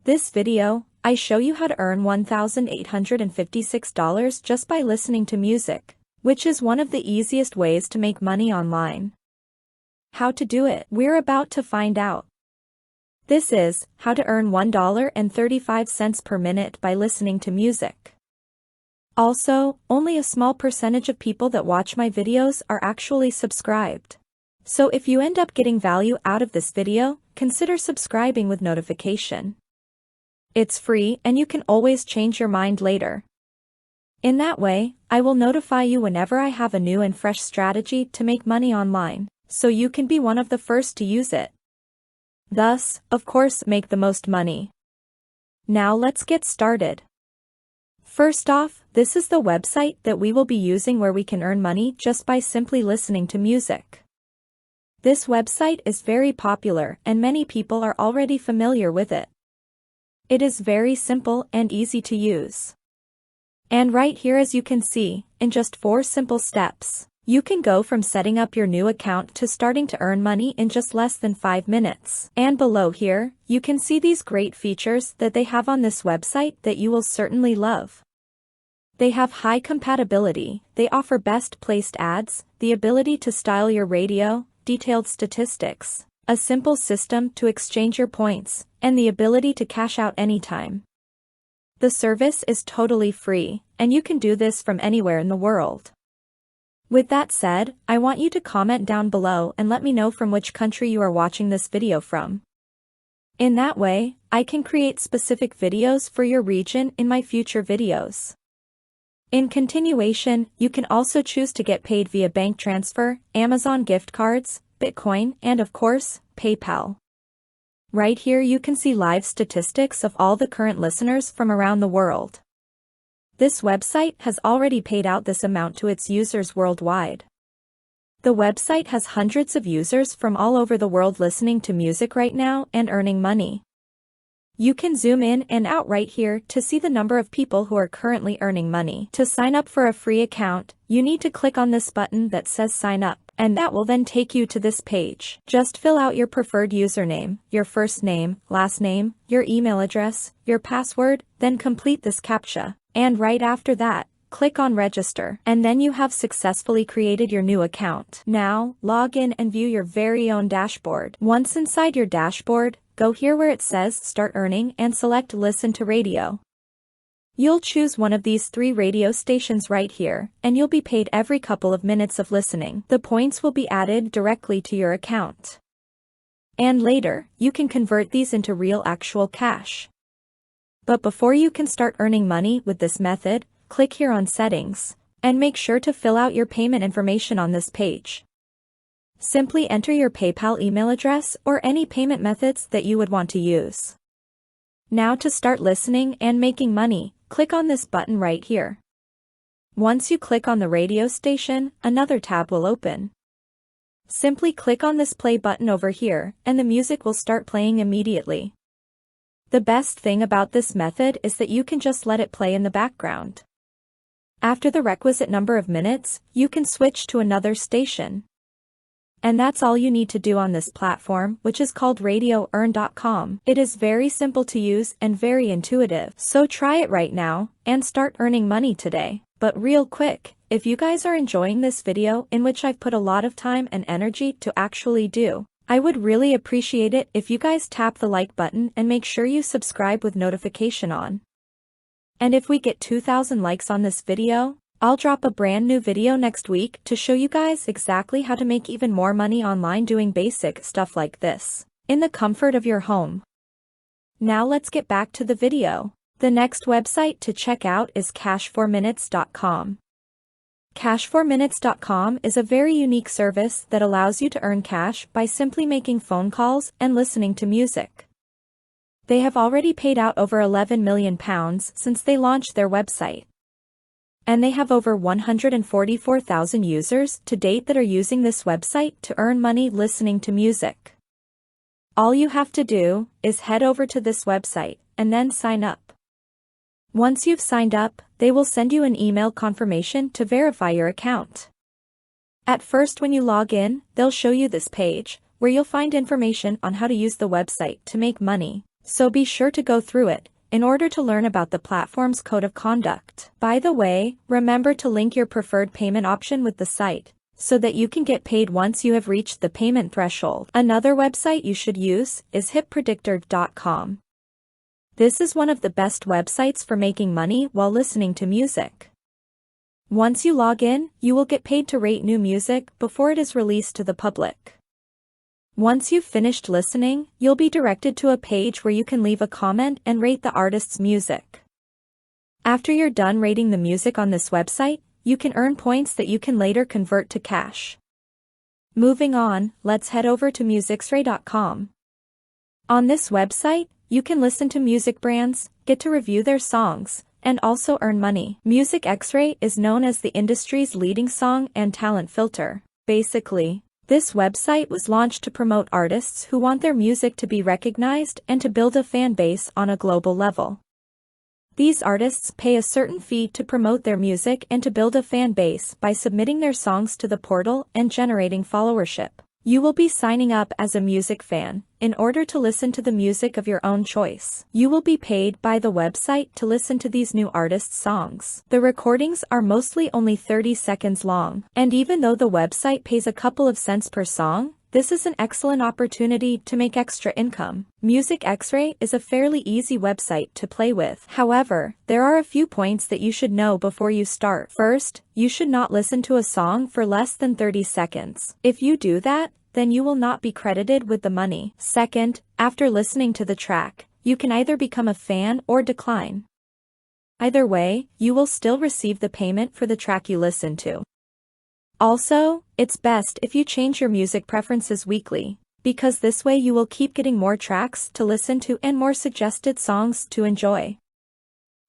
This video, I show you how to earn $1,856 just by listening to music, which is one of the easiest ways to make money online. How to do it, we're about to find out. This is how to earn $1.35 per minute by listening to music. Also, only a small percentage of people that watch my videos are actually subscribed. So if you end up getting value out of this video, consider subscribing with notification. It's free and you can always change your mind later. In that way, I will notify you whenever I have a new and fresh strategy to make money online, so you can be one of the first to use it. Thus, of course, make the most money. Now let's get started. First off, this is the website that we will be using where we can earn money just by simply listening to music. This website is very popular and many people are already familiar with it. It is very simple and easy to use. And right here, as you can see, in just 4 simple steps, you can go from setting up your new account to starting to earn money in just less than 5 minutes. And below here, you can see these great features that they have on this website that you will certainly love. They have high compatibility, they offer best placed ads, the ability to style your radio, detailed statistics, a simple system to exchange your points, and the ability to cash out anytime. The service is totally free, and you can do this from anywhere in the world. With that said, I want you to comment down below and let me know from which country you are watching this video from. In that way, I can create specific videos for your region in my future videos. In continuation, you can also choose to get paid via bank transfer, Amazon gift cards, Bitcoin, and of course, PayPal. Right here you can see live statistics of all the current listeners from around the world. This website has already paid out this amount to its users worldwide. The website has hundreds of users from all over the world listening to music right now and earning money. You can zoom in and out right here to see the number of people who are currently earning money. To sign up for a free account, you need to click on this button that says sign up, and that will then take you to this page. Just fill out your preferred username, your first name, last name, your email address, your password, then complete this CAPTCHA. And right after that, click on register, and then you have successfully created your new account. Now, log in and view your very own dashboard. Once inside your dashboard, go here where it says Start Earning and select Listen to Radio. You'll choose one of these 3 radio stations right here, and you'll be paid every couple of minutes of listening. The points will be added directly to your account. And later, you can convert these into real actual cash. But before you can start earning money with this method, click here on Settings, and make sure to fill out your payment information on this page. Simply enter your PayPal email address or any payment methods that you would want to use. Now to start listening and making money, click on this button right here. Once you click on the radio station, another tab will open. Simply click on this play button over here, and the music will start playing immediately. The best thing about this method is that you can just let it play in the background. After the requisite number of minutes, you can switch to another station. And that's all you need to do on this platform, which is called RadioEarn.com. It is very simple to use and very intuitive. So try it right now, and start earning money today. But real quick, if you guys are enjoying this video in which I've put a lot of time and energy to actually do, I would really appreciate it if you guys tap the like button and make sure you subscribe with notification on. And if we get 2,000 likes on this video, I'll drop a brand new video next week to show you guys exactly how to make even more money online doing basic stuff like this, in the comfort of your home. Now let's get back to the video. The next website to check out is Cash4Minutes.com. Cash4Minutes.com is a very unique service that allows you to earn cash by simply making phone calls and listening to music. They have already paid out over £11 million since they launched their website. And they have over 144,000 users to date that are using this website to earn money listening to music. All you have to do is head over to this website and then sign up. Once you've signed up, they will send you an email confirmation to verify your account. At first, when you log in, they'll show you this page, where you'll find information on how to use the website to make money. So be sure to go through it in order to learn about the platform's code of conduct. By the way, remember to link your preferred payment option with the site, so that you can get paid once you have reached the payment threshold. Another website you should use is hippredictor.com. This is one of the best websites for making money while listening to music. Once you log in, you will get paid to rate new music before it is released to the public. Once you've finished listening, you'll be directed to a page where you can leave a comment and rate the artist's music. After you're done rating the music on this website, you can earn points that you can later convert to cash. Moving on, let's head over to musicxray.com. On this website, you can listen to music brands, get to review their songs, and also earn money. Music X-Ray is known as the industry's leading song and talent filter. Basically, this website was launched to promote artists who want their music to be recognized and to build a fan base on a global level. These artists pay a certain fee to promote their music and to build a fan base by submitting their songs to the portal and generating followership. You will be signing up as a music fan in order to listen to the music of your own choice. You will be paid by the website to listen to these new artists' songs. The recordings are mostly only 30 seconds long, and even though the website pays a couple of cents per song, this is an excellent opportunity to make extra income. Music X-Ray is a fairly easy website to play with. However, there are a few points that you should know before you start. First, you should not listen to a song for less than 30 seconds. If you do that, then you will not be credited with the money. Second, after listening to the track, you can either become a fan or decline. Either way, you will still receive the payment for the track you listen to. Also, it's best if you change your music preferences weekly, because this way you will keep getting more tracks to listen to and more suggested songs to enjoy.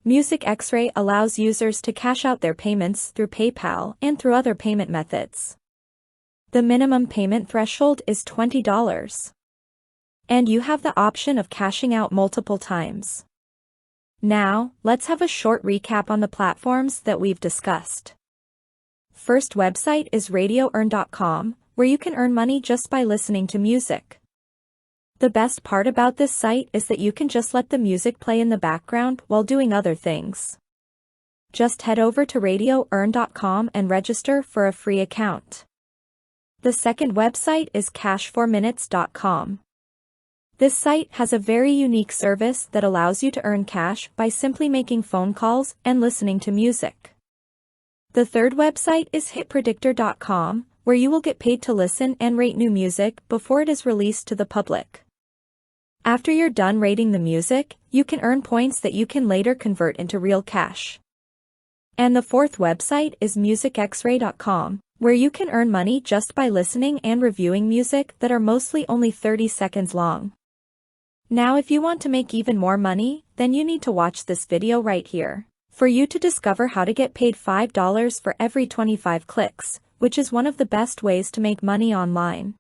Music X-Ray allows users to cash out their payments through PayPal and through other payment methods. The minimum payment threshold is $20. And you have the option of cashing out multiple times. Now, let's have a short recap on the platforms that we've discussed. First website is radioearn.com, where you can earn money just by listening to music. The best part about this site is that you can just let the music play in the background while doing other things. Just head over to radioearn.com and register for a free account. The second website is cash4minutes.com. This site has a very unique service that allows you to earn cash by simply making phone calls and listening to music. The third website is hippredictor.com, where you will get paid to listen and rate new music before it is released to the public. After you're done rating the music, you can earn points that you can later convert into real cash. And the fourth website is musicxray.com, where you can earn money just by listening and reviewing music that are mostly only 30 seconds long. Now if you want to make even more money, then you need to watch this video right here. For you to discover how to get paid $5 for every 25 clicks, which is one of the best ways to make money online.